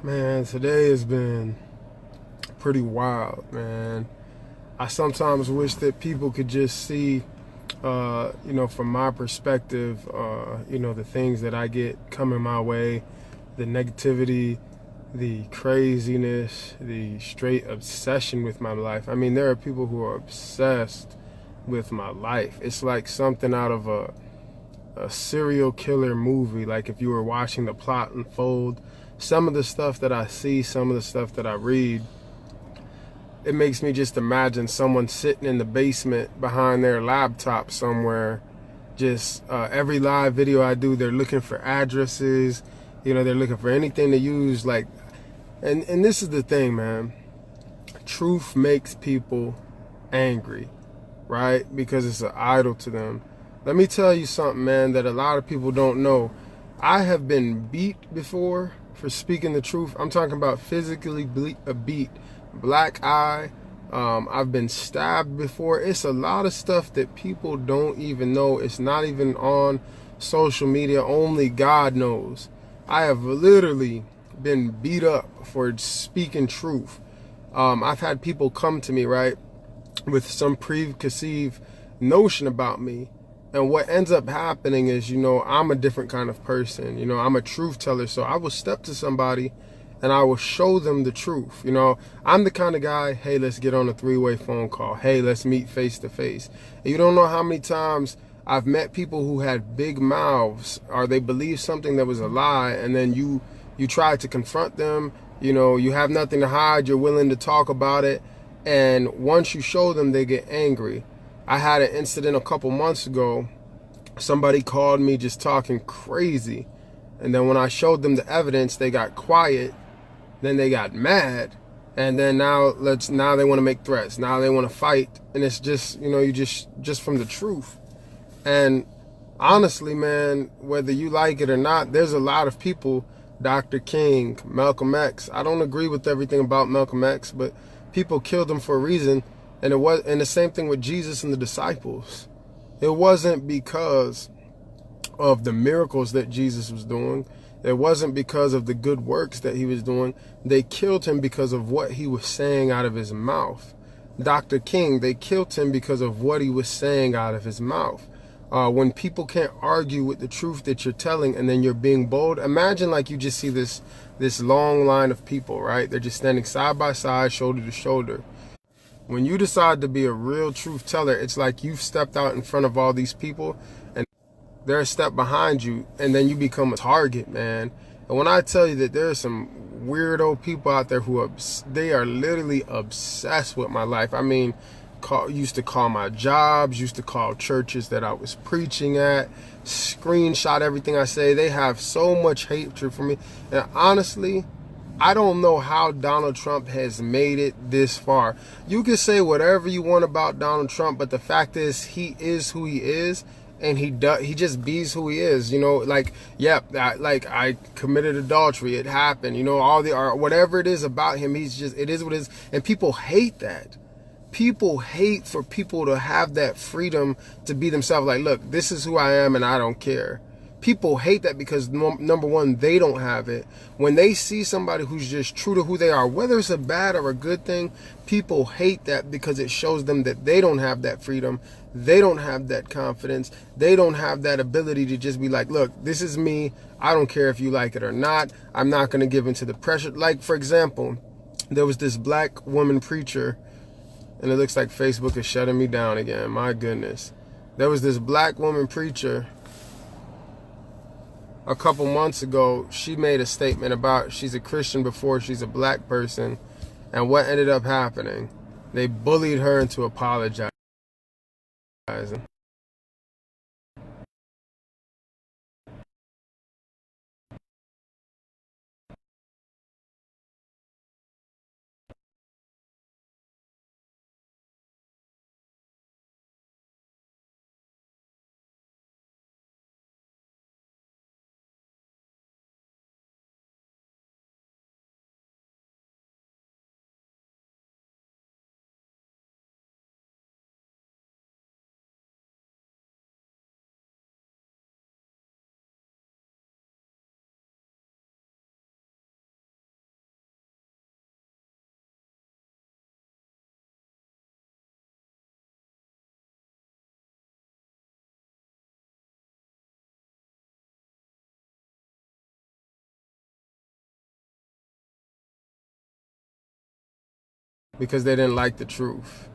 Man, today has been pretty wild, man. I sometimes wish that people could just see, from my perspective, the things that I get coming my way, the negativity, the craziness, the straight obsession with my life. I mean, there are people who are obsessed with my life. It's like something out of a serial killer movie. Like if you were watching the plot unfold, some of the stuff that I see, some of the stuff that I read, it makes me just imagine someone sitting in the basement behind their laptop somewhere. Just every live video I do, they're looking for addresses. They're looking for anything to use. Like, and this is the thing, man. Truth makes people angry, right? Because it's an idol to them. Let me tell you something, man, that a lot of people don't know. I have been beat before for speaking the truth. I'm talking about physically beat, black eye. I've been stabbed before. It's a lot of stuff that people don't even know. It's not even on social media. Only God knows. I have literally been beat up for speaking truth. I've had people come to me, right, with some preconceived notion about me. And what ends up happening is, I'm a different kind of person. I'm a truth teller. So I will step to somebody and I will show them the truth. I'm the kind of guy, hey, let's get on a three-way phone call. Hey, let's meet face to face. And you don't know how many times I've met people who had big mouths, or they believed something that was a lie, and then you try to confront them. You have nothing to hide. You're willing to talk about it. And once you show them, they get angry. I had an incident a couple months ago. Somebody called me just talking crazy. And then when I showed them the evidence, they got quiet. Then they got mad. And then now they want to make threats. Now they want to fight. And it's just, you just from the truth. And honestly, man, whether you like it or not, there's a lot of people, Dr. King, Malcolm X. I don't agree with everything about Malcolm X, but people killed him for a reason. And the same thing with Jesus and the disciples. It wasn't because of the miracles that Jesus was doing. It wasn't because of the good works that he was doing. They killed him because of what he was saying out of his mouth. Dr. King, they killed him because of what he was saying out of his mouth. When people can't argue with the truth that you're telling, and then you're being bold, imagine like you just see this long line of people, right? They're just standing side by side, shoulder to shoulder. When you decide to be a real truth teller, it's like you've stepped out in front of all these people and they're a step behind you, and then you become a target, man. And when I tell you that there are some weirdo people out there who they are literally obsessed with my life. I mean, used to call my jobs, used to call churches that I was preaching at, screenshot everything I say. They have so much hatred for me. And honestly, I don't know how Donald Trump has made it this far. You can say whatever you want about Donald Trump, but the fact is he is who he is, and he just bees who he is. Like, I committed adultery. It happened. Or whatever it is about him, it is what it is. And people hate that. People hate for people to have that freedom to be themselves. Like, look, this is who I am and I don't care. People hate that because, number one, they don't have it. When they see somebody who's just true to who they are, whether it's a bad or a good thing, people hate that because it shows them that they don't have that freedom. They don't have that confidence. They don't have that ability to just be like, look, this is me. I don't care if you like it or not. I'm not going to give into the pressure. Like, for example, there was this black woman preacher, and it looks like Facebook is shutting me down again. My goodness. There was this black woman preacher a couple months ago. She made a statement about she's a Christian before she's a black person. And what ended up happening? They bullied her into apologizing. because they didn't like the truth.